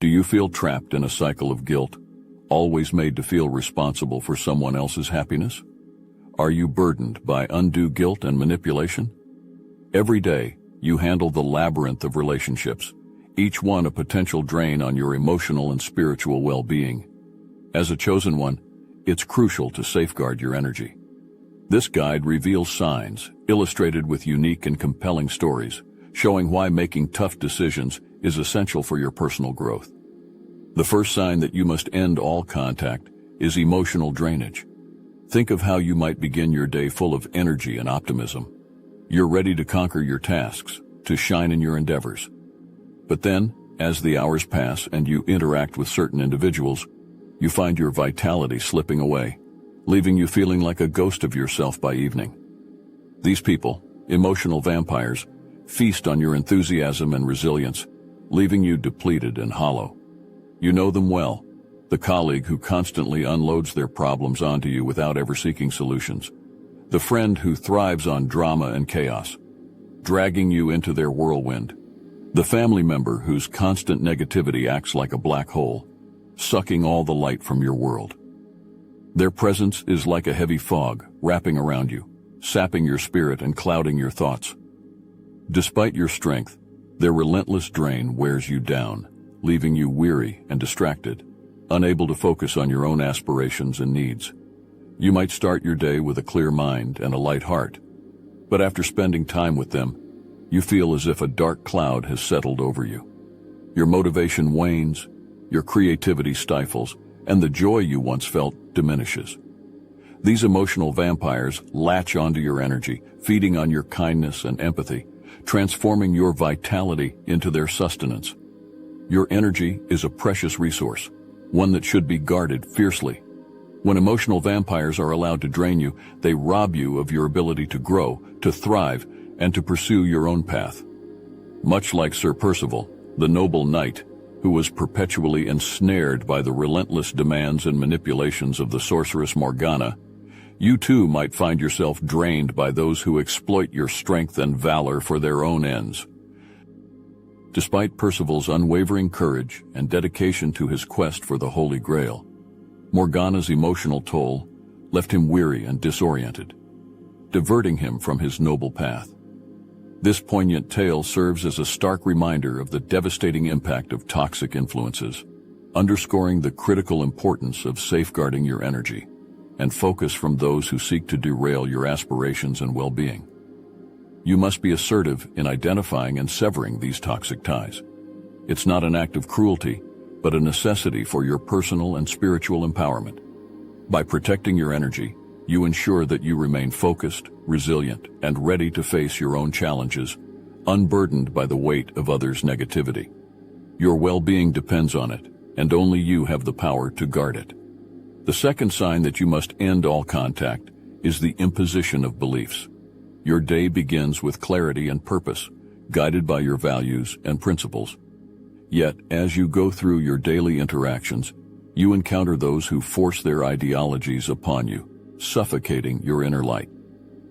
Do you feel trapped in a cycle of guilt, always made to feel responsible for someone else's happiness? Are you burdened by undue guilt and manipulation? Every day, you handle the labyrinth of relationships, each one a potential drain on your emotional and spiritual well-being. As a chosen one, it's crucial to safeguard your energy. This guide reveals signs, illustrated with unique and compelling stories, showing why making tough decisions is essential for your personal growth. The first sign that you must end all contact is emotional drainage. Think of how you might begin your day full of energy and optimism. You're ready to conquer your tasks, to shine in your endeavors. But then, as the hours pass and you interact with certain individuals, you find your vitality slipping away, leaving you feeling like a ghost of yourself by evening. These people, emotional vampires, feast on your enthusiasm and resilience, leaving you depleted and hollow. You know them well, the colleague who constantly unloads their problems onto you without ever seeking solutions, the friend who thrives on drama and chaos, dragging you into their whirlwind, the family member whose constant negativity acts like a black hole, sucking all the light from your world. Their presence is like a heavy fog wrapping around you, sapping your spirit and clouding your thoughts. Despite your strength, their relentless drain wears you down, leaving you weary and distracted, unable to focus on your own aspirations and needs. You might start your day with a clear mind and a light heart, but after spending time with them, you feel as if a dark cloud has settled over you. Your motivation wanes, your creativity stifles, and the joy you once felt diminishes. These emotional vampires latch onto your energy, feeding on your kindness and empathy, transforming your vitality into their sustenance. Your energy is a precious resource, one that should be guarded fiercely. When emotional vampires are allowed to drain you, they rob you of your ability to grow, to thrive, and to pursue your own path. Much like Sir Percival, the noble knight, who was perpetually ensnared by the relentless demands and manipulations of the sorceress Morgana, you too might find yourself drained by those who exploit your strength and valor for their own ends. Despite Percival's unwavering courage and dedication to his quest for the Holy Grail, Morgana's emotional toll left him weary and disoriented, diverting him from his noble path. This poignant tale serves as a stark reminder of the devastating impact of toxic influences, underscoring the critical importance of safeguarding your energy and focus from those who seek to derail your aspirations and well-being. You must be assertive in identifying and severing these toxic ties. It's not an act of cruelty, but a necessity for your personal and spiritual empowerment. By protecting your energy, you ensure that you remain focused, resilient, and ready to face your own challenges, unburdened by the weight of others' negativity. Your well-being depends on it, and only you have the power to guard it. The second sign that you must end all contact is the imposition of beliefs. Your day begins with clarity and purpose, guided by your values and principles. Yet, as you go through your daily interactions, you encounter those who force their ideologies upon you, suffocating your inner light.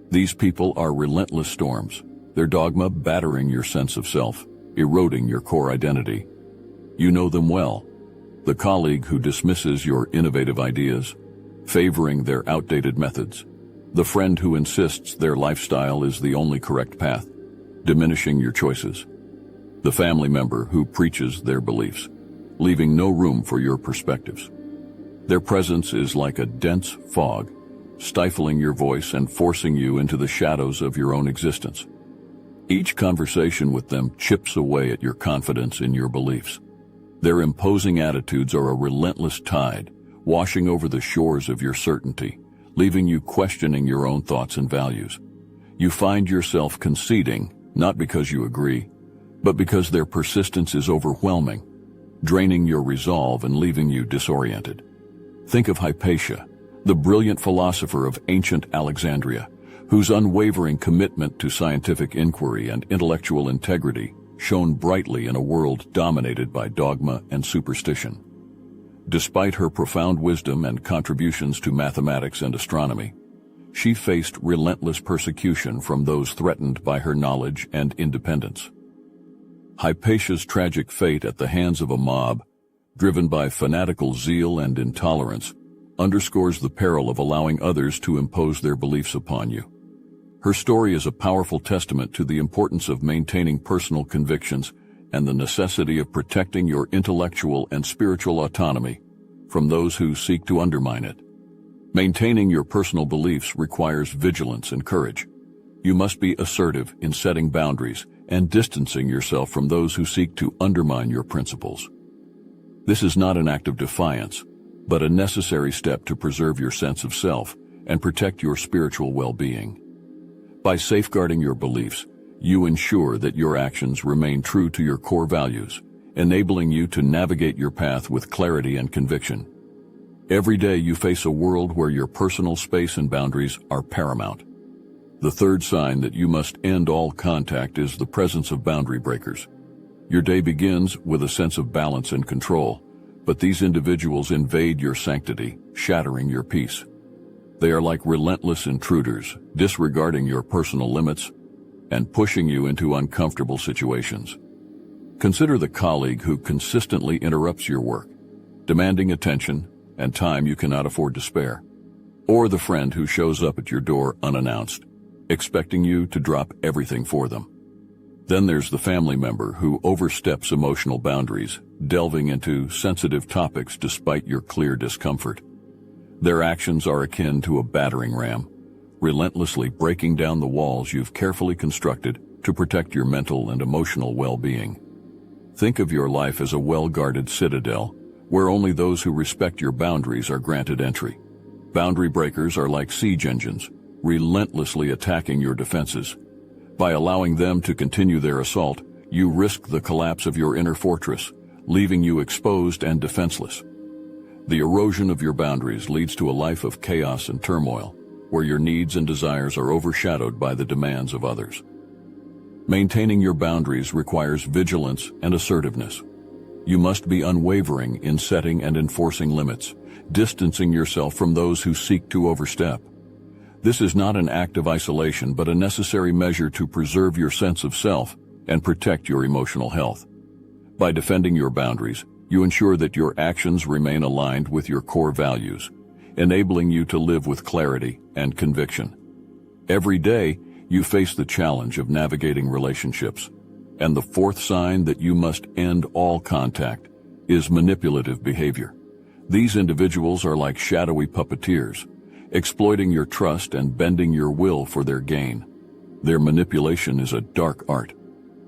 These people are relentless storms, their dogma battering your sense of self, eroding your core identity. You know them well, the colleague who dismisses your innovative ideas, favoring their outdated methods, the friend who insists their lifestyle is the only correct path, diminishing your choices, the family member who preaches their beliefs, leaving no room for your perspectives. Their presence is like a dense fog, stifling your voice and forcing you into the shadows of your own existence. Each conversation with them chips away at your confidence in your beliefs. Their imposing attitudes are a relentless tide, washing over the shores of your certainty, leaving you questioning your own thoughts and values. You find yourself conceding, not because you agree, but because their persistence is overwhelming, draining your resolve and leaving you disoriented. Think of Hypatia, the brilliant philosopher of ancient Alexandria, whose unwavering commitment to scientific inquiry and intellectual integrity shone brightly in a world dominated by dogma and superstition. Despite her profound wisdom and contributions to mathematics and astronomy, she faced relentless persecution from those threatened by her knowledge and independence. Hypatia's tragic fate at the hands of a mob driven by fanatical zeal and intolerance, underscores the peril of allowing others to impose their beliefs upon you. Her story is a powerful testament to the importance of maintaining personal convictions and the necessity of protecting your intellectual and spiritual autonomy from those who seek to undermine it. Maintaining your personal beliefs requires vigilance and courage. You must be assertive in setting boundaries and distancing yourself from those who seek to undermine your principles. This is not an act of defiance, but a necessary step to preserve your sense of self and protect your spiritual well-being. By safeguarding your beliefs, you ensure that your actions remain true to your core values, enabling you to navigate your path with clarity and conviction. Every day you face a world where your personal space and boundaries are paramount. The third sign that you must end all contact is the presence of boundary breakers. Your day begins with a sense of balance and control, but these individuals invade your sanctity, shattering your peace. They are like relentless intruders, disregarding your personal limits and pushing you into uncomfortable situations. Consider the colleague who consistently interrupts your work, demanding attention and time you cannot afford to spare, or the friend who shows up at your door unannounced, expecting you to drop everything for them. Then there's the family member who oversteps emotional boundaries, delving into sensitive topics despite your clear discomfort. Their actions are akin to a battering ram, relentlessly breaking down the walls you've carefully constructed to protect your mental and emotional well-being. Think of your life as a well-guarded citadel, where only those who respect your boundaries are granted entry. Boundary breakers are like siege engines, relentlessly attacking your defenses. By allowing them to continue their assault, you risk the collapse of your inner fortress, leaving you exposed and defenseless. The erosion of your boundaries leads to a life of chaos and turmoil, where your needs and desires are overshadowed by the demands of others. Maintaining your boundaries requires vigilance and assertiveness. You must be unwavering in setting and enforcing limits, distancing yourself from those who seek to overstep. This is not an act of isolation, but a necessary measure to preserve your sense of self and protect your emotional health. By defending your boundaries, you ensure that your actions remain aligned with your core values, enabling you to live with clarity and conviction. Every day, you face the challenge of navigating relationships, and the fourth sign that you must end all contact is manipulative behavior. These individuals are like shadowy puppeteers, exploiting your trust and bending your will for their gain. Their manipulation is a dark art,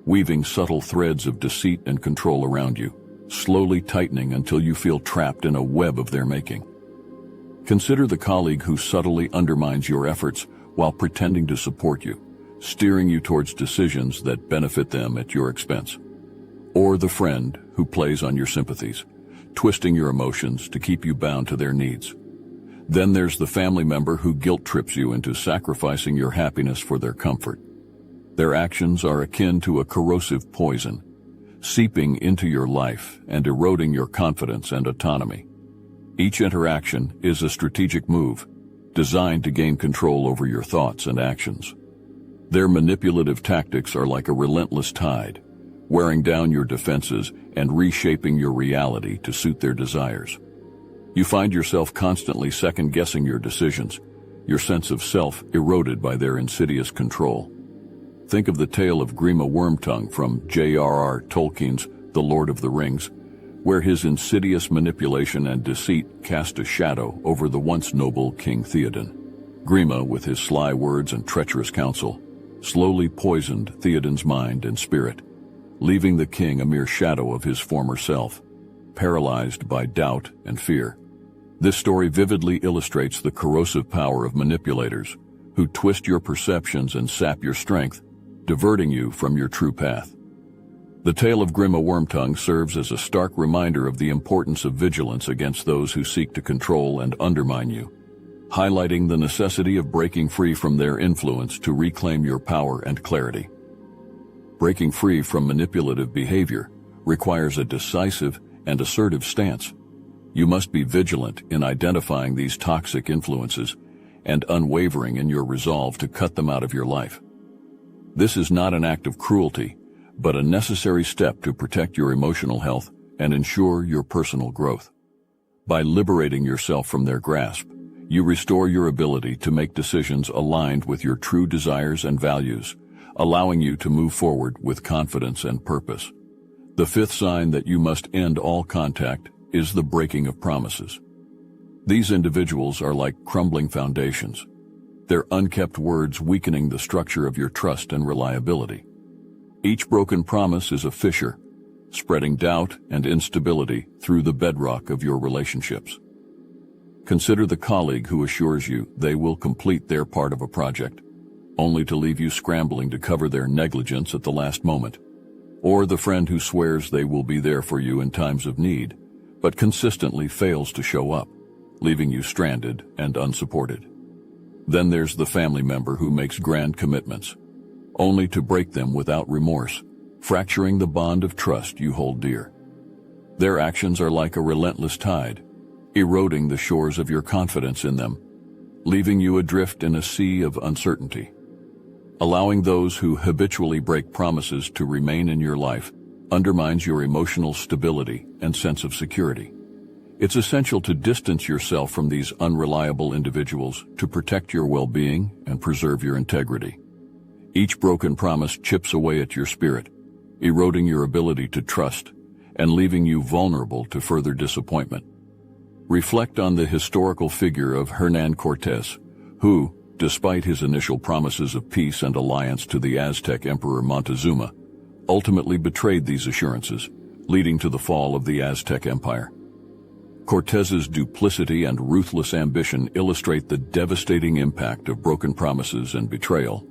weaving subtle threads of deceit and control around you, slowly tightening until you feel trapped in a web of their making. Consider the colleague who subtly undermines your efforts while pretending to support you, steering you towards decisions that benefit them at your expense. Or the friend who plays on your sympathies, twisting your emotions to keep you bound to their needs. Then there's the family member who guilt-trips you into sacrificing your happiness for their comfort. Their actions are akin to a corrosive poison, seeping into your life and eroding your confidence and autonomy. Each interaction is a strategic move, designed to gain control over your thoughts and actions. Their manipulative tactics are like a relentless tide, wearing down your defenses and reshaping your reality to suit their desires. You find yourself constantly second-guessing your decisions, your sense of self eroded by their insidious control. Think of the tale of Grima Wormtongue from J.R.R. Tolkien's The Lord of the Rings, where his insidious manipulation and deceit cast a shadow over the once noble King Theoden. Grima, with his sly words and treacherous counsel, slowly poisoned Theoden's mind and spirit, leaving the king a mere shadow of his former self, paralyzed by doubt and fear. This story vividly illustrates the corrosive power of manipulators who twist your perceptions and sap your strength, diverting you from your true path. The tale of Grima Wormtongue serves as a stark reminder of the importance of vigilance against those who seek to control and undermine you, highlighting the necessity of breaking free from their influence to reclaim your power and clarity. Breaking free from manipulative behavior requires a decisive and assertive stance. You must be vigilant in identifying these toxic influences and unwavering in your resolve to cut them out of your life. This is not an act of cruelty, but a necessary step to protect your emotional health and ensure your personal growth. By liberating yourself from their grasp, you restore your ability to make decisions aligned with your true desires and values, allowing you to move forward with confidence and purpose. The fifth sign that you must end all contact is the breaking of promises. These individuals are like crumbling foundations, their unkept words weakening the structure of your trust and reliability. Each broken promise is a fissure, spreading doubt and instability through the bedrock of your relationships. Consider the colleague who assures you they will complete their part of a project, only to leave you scrambling to cover their negligence at the last moment. Or the friend who swears they will be there for you in times of need, but consistently fails to show up, leaving you stranded and unsupported. Then there's the family member who makes grand commitments, only to break them without remorse, fracturing the bond of trust you hold dear. Their actions are like a relentless tide, eroding the shores of your confidence in them, leaving you adrift in a sea of uncertainty. Allowing those who habitually break promises to remain in your life undermines your emotional stability and sense of security. It's essential to distance yourself from these unreliable individuals to protect your well-being and preserve your integrity. Each broken promise chips away at your spirit, eroding your ability to trust and leaving you vulnerable to further disappointment. Reflect on the historical figure of Hernán Cortés, who, despite his initial promises of peace and alliance to the Aztec Emperor Montezuma, ultimately betrayed these assurances, leading to the fall of the Aztec Empire. Cortés's duplicity and ruthless ambition illustrate the devastating impact of broken promises and betrayal,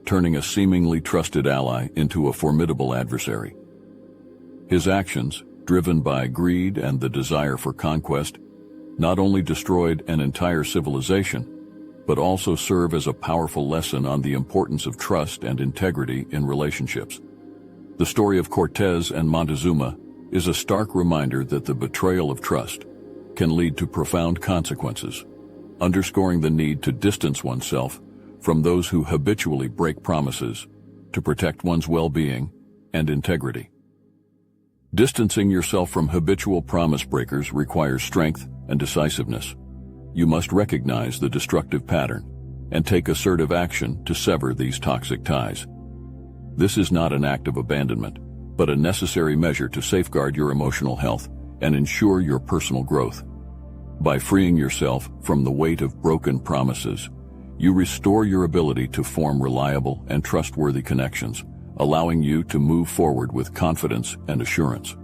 turning a seemingly trusted ally into a formidable adversary. His actions, driven by greed and the desire for conquest, not only destroyed an entire civilization, but also serve as a powerful lesson on the importance of trust and integrity in relationships. The story of Cortés and Montezuma is a stark reminder that the betrayal of trust can lead to profound consequences, underscoring the need to distance oneself from those who habitually break promises to protect one's well-being and integrity. Distancing yourself from habitual promise breakers requires strength and decisiveness. You must recognize the destructive pattern and take assertive action to sever these toxic ties. This is not an act of abandonment, but a necessary measure to safeguard your emotional health and ensure your personal growth. By freeing yourself from the weight of broken promises, you restore your ability to form reliable and trustworthy connections, allowing you to move forward with confidence and assurance.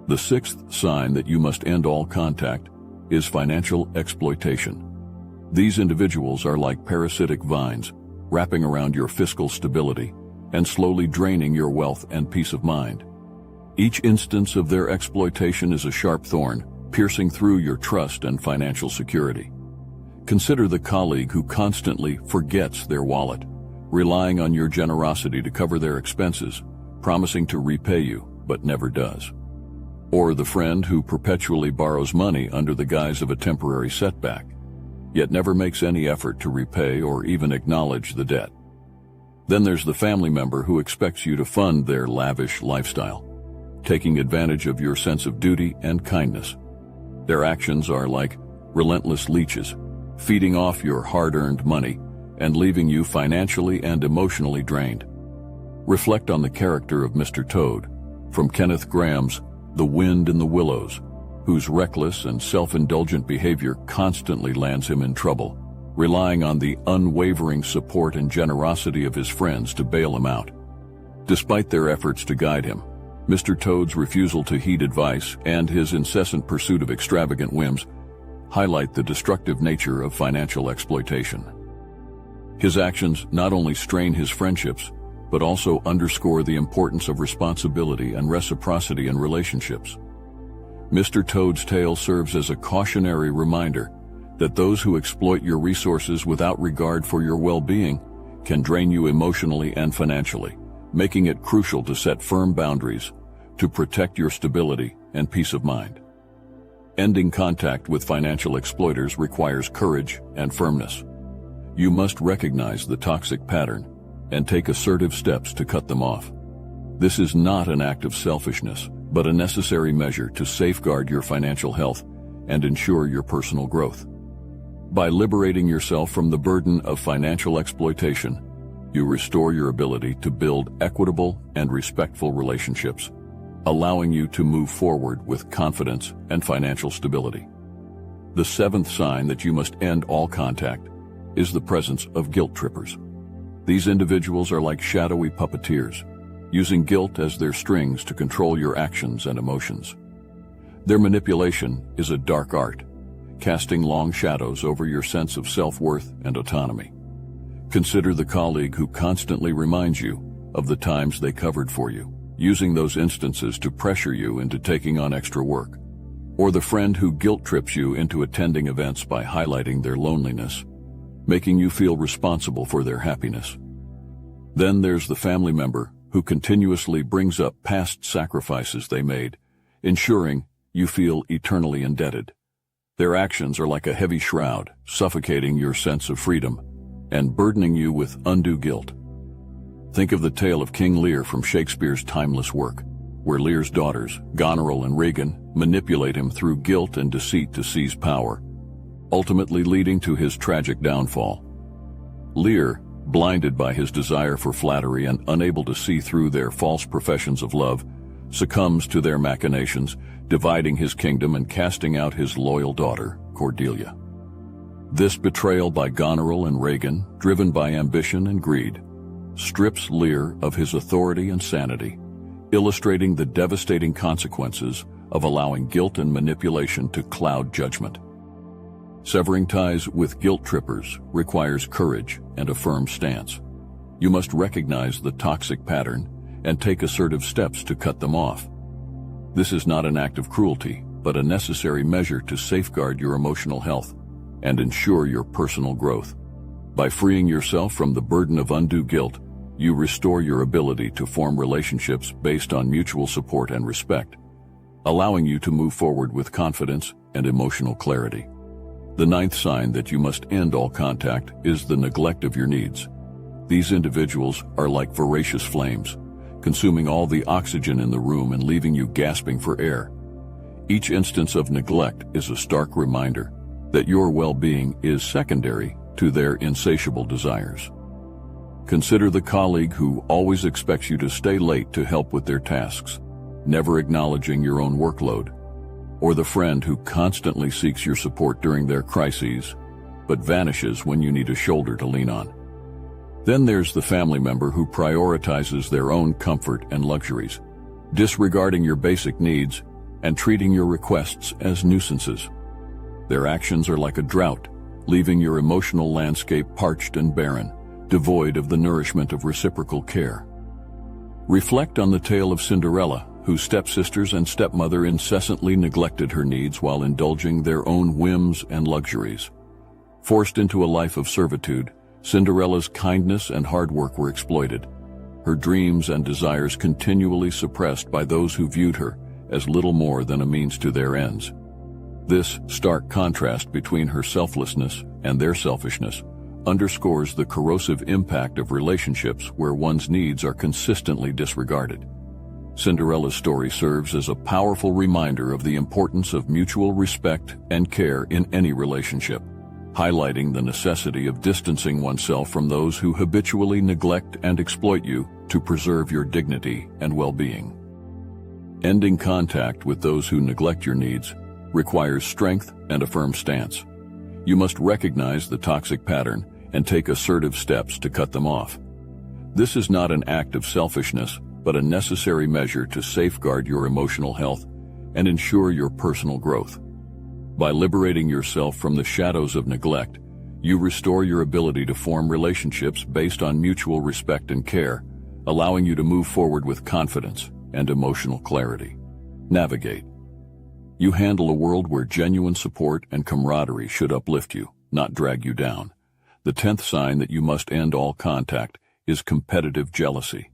The sixth sign that you must end all contact is financial exploitation. These individuals are like parasitic vines, wrapping around your fiscal stability and slowly draining your wealth and peace of mind. Each instance of their exploitation is a sharp thorn, piercing through your trust and financial security. Consider the colleague who constantly forgets their wallet, relying on your generosity to cover their expenses, promising to repay you, but never does. Or the friend who perpetually borrows money under the guise of a temporary setback, yet never makes any effort to repay or even acknowledge the debt. Then there's the family member who expects you to fund their lavish lifestyle, taking advantage of your sense of duty and kindness. Their actions are like relentless leeches, feeding off your hard-earned money and leaving you financially and emotionally drained. Reflect on the character of Mr. Toad, from Kenneth Grahame's The Wind in the Willows, whose reckless and self-indulgent behavior constantly lands him in trouble, relying on the unwavering support and generosity of his friends to bail him out. Despite their efforts to guide him, Mr. Toad's refusal to heed advice and his incessant pursuit of extravagant whims highlight the destructive nature of financial exploitation. His actions not only strain his friendships, but also underscore the importance of responsibility and reciprocity in relationships. Mr. Toad's tale serves as a cautionary reminder that those who exploit your resources without regard for your well-being can drain you emotionally and financially, making it crucial to set firm boundaries to protect your stability and peace of mind. Ending contact with financial exploiters requires courage and firmness. You must recognize the toxic pattern and take assertive steps to cut them off. This is not an act of selfishness, but a necessary measure to safeguard your financial health and ensure your personal growth. By liberating yourself from the burden of financial exploitation, you restore your ability to build equitable and respectful relationships, allowing you to move forward with confidence and financial stability. The seventh sign that you must end all contact is the presence of guilt trippers. These individuals are like shadowy puppeteers, using guilt as their strings to control your actions and emotions. Their manipulation is a dark art, casting long shadows over your sense of self-worth and autonomy. Consider the colleague who constantly reminds you of the times they covered for you, using those instances to pressure you into taking on extra work. Or the friend who guilt trips you into attending events by highlighting their loneliness, making you feel responsible for their happiness. Then there's the family member who continuously brings up past sacrifices they made, ensuring you feel eternally indebted. Their actions are like a heavy shroud, suffocating your sense of freedom and burdening you with undue guilt. Think of the tale of King Lear from Shakespeare's timeless work, where Lear's daughters, Goneril and Regan, manipulate him through guilt and deceit to seize power, ultimately leading to his tragic downfall. Lear, blinded by his desire for flattery and unable to see through their false professions of love, succumbs to their machinations, dividing his kingdom and casting out his loyal daughter, Cordelia. This betrayal by Goneril and Regan, driven by ambition and greed, strips Lear of his authority and sanity, illustrating the devastating consequences of allowing guilt and manipulation to cloud judgment. Severing ties with guilt trippers requires courage and a firm stance. You must recognize the toxic pattern and take assertive steps to cut them off. This is not an act of cruelty, but a necessary measure to safeguard your emotional health and ensure your personal growth. By freeing yourself from the burden of undue guilt, you restore your ability to form relationships based on mutual support and respect, allowing you to move forward with confidence and emotional clarity. The ninth sign that you must end all contact is the neglect of your needs. These individuals are like voracious flames, consuming all the oxygen in the room and leaving you gasping for air. Each instance of neglect is a stark reminder that your well-being is secondary to their insatiable desires. Consider the colleague who always expects you to stay late to help with their tasks, never acknowledging your own workload, or the friend who constantly seeks your support during their crises, but vanishes when you need a shoulder to lean on. Then there's the family member who prioritizes their own comfort and luxuries, disregarding your basic needs and treating your requests as nuisances. Their actions are like a drought, leaving your emotional landscape parched and barren, devoid of the nourishment of reciprocal care. Reflect on the tale of Cinderella, whose stepsisters and stepmother incessantly neglected her needs while indulging their own whims and luxuries. Forced into a life of servitude, Cinderella's kindness and hard work were exploited, her dreams and desires continually suppressed by those who viewed her as little more than a means to their ends. This stark contrast between her selflessness and their selfishness underscores the corrosive impact of relationships where one's needs are consistently disregarded. Cinderella's story serves as a powerful reminder of the importance of mutual respect and care in any relationship, highlighting the necessity of distancing oneself from those who habitually neglect and exploit you to preserve your dignity and well-being. Ending contact with those who neglect your needs requires strength and a firm stance. You must recognize the toxic pattern and take assertive steps to cut them off. This is not an act of selfishness, but a necessary measure to safeguard your emotional health and ensure your personal growth. By liberating yourself from the shadows of neglect, you restore your ability to form relationships based on mutual respect and care, allowing you to move forward with confidence and emotional clarity. Navigate. You handle a world where genuine support and camaraderie should uplift you, not drag you down. The 10th sign that you must end all contact is competitive jealousy.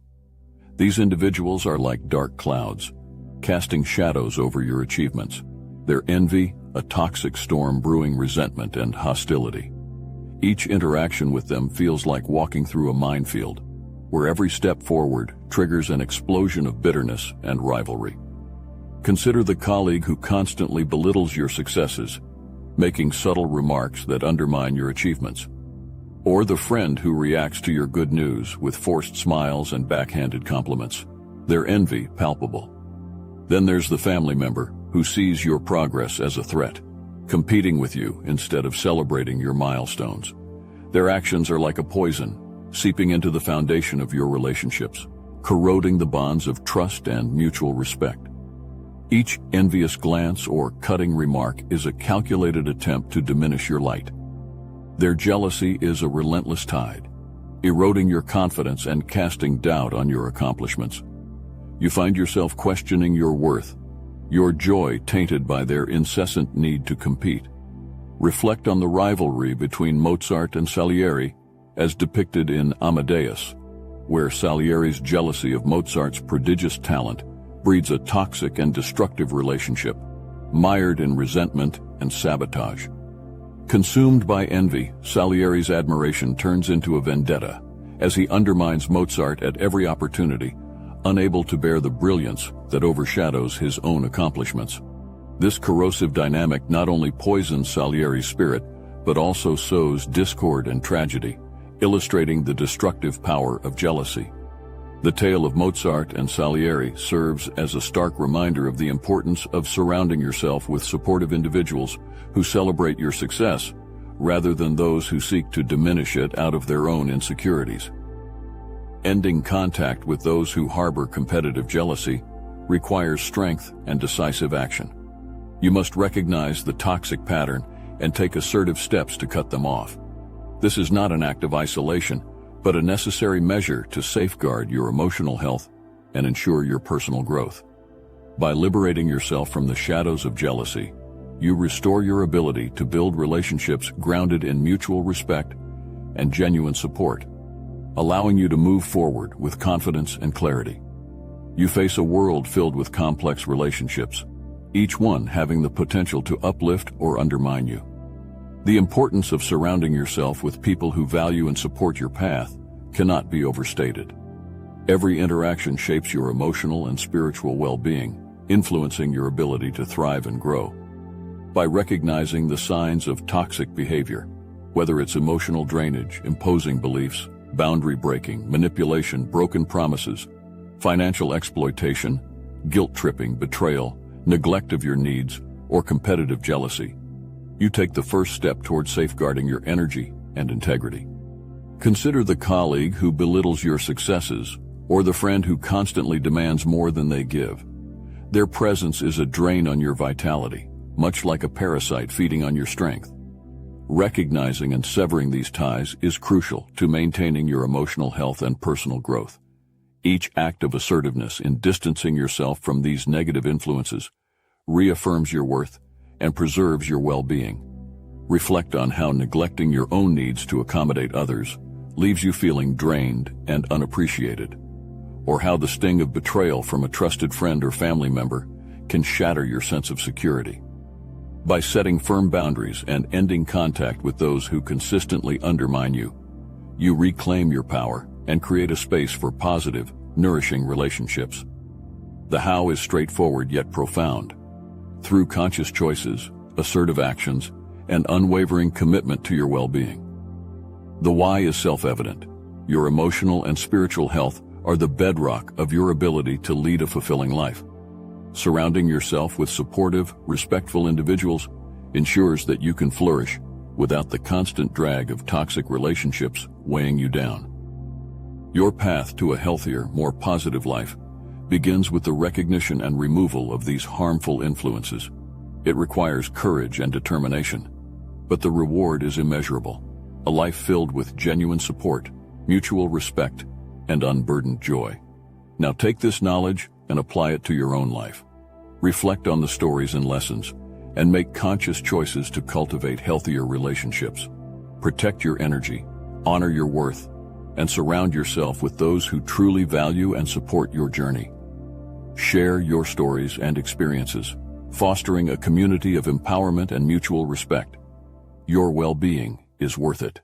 These individuals are like dark clouds, casting shadows over your achievements. Their envy, a toxic storm brewing resentment and hostility. Each interaction with them feels like walking through a minefield, where every step forward triggers an explosion of bitterness and rivalry. Consider the colleague who constantly belittles your successes, making subtle remarks that undermine your achievements. Or the friend who reacts to your good news with forced smiles and backhanded compliments, their envy palpable. Then there's the family member who sees your progress as a threat, competing with you instead of celebrating your milestones. Their actions are like a poison, seeping into the foundation of your relationships, corroding the bonds of trust and mutual respect. Each envious glance or cutting remark is a calculated attempt to diminish your light. Their jealousy is a relentless tide, eroding your confidence and casting doubt on your accomplishments. You find yourself questioning your worth, your joy tainted by their incessant need to compete. Reflect on the rivalry between Mozart and Salieri, as depicted in Amadeus, where Salieri's jealousy of Mozart's prodigious talent breeds a toxic and destructive relationship, mired in resentment and sabotage. Consumed by envy, Salieri's admiration turns into a vendetta, as he undermines Mozart at every opportunity, unable to bear the brilliance that overshadows his own accomplishments. This corrosive dynamic not only poisons Salieri's spirit, but also sows discord and tragedy, illustrating the destructive power of jealousy. The tale of Mozart and Salieri serves as a stark reminder of the importance of surrounding yourself with supportive individuals who celebrate your success, rather than those who seek to diminish it out of their own insecurities. Ending contact with those who harbor competitive jealousy requires strength and decisive action. You must recognize the toxic pattern and take assertive steps to cut them off. This is not an act of isolation, but a necessary measure to safeguard your emotional health and ensure your personal growth. By liberating yourself from the shadows of jealousy, you restore your ability to build relationships grounded in mutual respect and genuine support, allowing you to move forward with confidence and clarity. You face a world filled with complex relationships, each one having the potential to uplift or undermine you. The importance of surrounding yourself with people who value and support your path cannot be overstated. Every interaction shapes your emotional and spiritual well-being, influencing your ability to thrive and grow. By recognizing the signs of toxic behavior, whether it's emotional drainage, imposing beliefs, boundary breaking, manipulation, broken promises, financial exploitation, guilt-tripping, betrayal, neglect of your needs, or competitive jealousy, you take the first step toward safeguarding your energy and integrity. Consider the colleague who belittles your successes, or the friend who constantly demands more than they give. Their presence is a drain on your vitality, much like a parasite feeding on your strength. Recognizing and severing these ties is crucial to maintaining your emotional health and personal growth. Each act of assertiveness in distancing yourself from these negative influences reaffirms your worth and preserves your well-being. Reflect on how neglecting your own needs to accommodate others leaves you feeling drained and unappreciated, or how the sting of betrayal from a trusted friend or family member can shatter your sense of security. By setting firm boundaries and ending contact with those who consistently undermine you, you reclaim your power and create a space for positive, nourishing relationships. The how is straightforward yet profound. Through conscious choices, assertive actions, and unwavering commitment to your well-being. The why is self-evident. Your emotional and spiritual health are the bedrock of your ability to lead a fulfilling life. Surrounding yourself with supportive, respectful individuals ensures that you can flourish without the constant drag of toxic relationships weighing you down. Your path to a healthier, more positive life begins with the recognition and removal of these harmful influences. It requires courage and determination, but the reward is immeasurable. A life filled with genuine support, mutual respect, and unburdened joy. Now take this knowledge and apply it to your own life. Reflect on the stories and lessons, and make conscious choices to cultivate healthier relationships. Protect your energy, honor your worth, and surround yourself with those who truly value and support your journey. Share your stories and experiences, fostering a community of empowerment and mutual respect. Your well-being is worth it.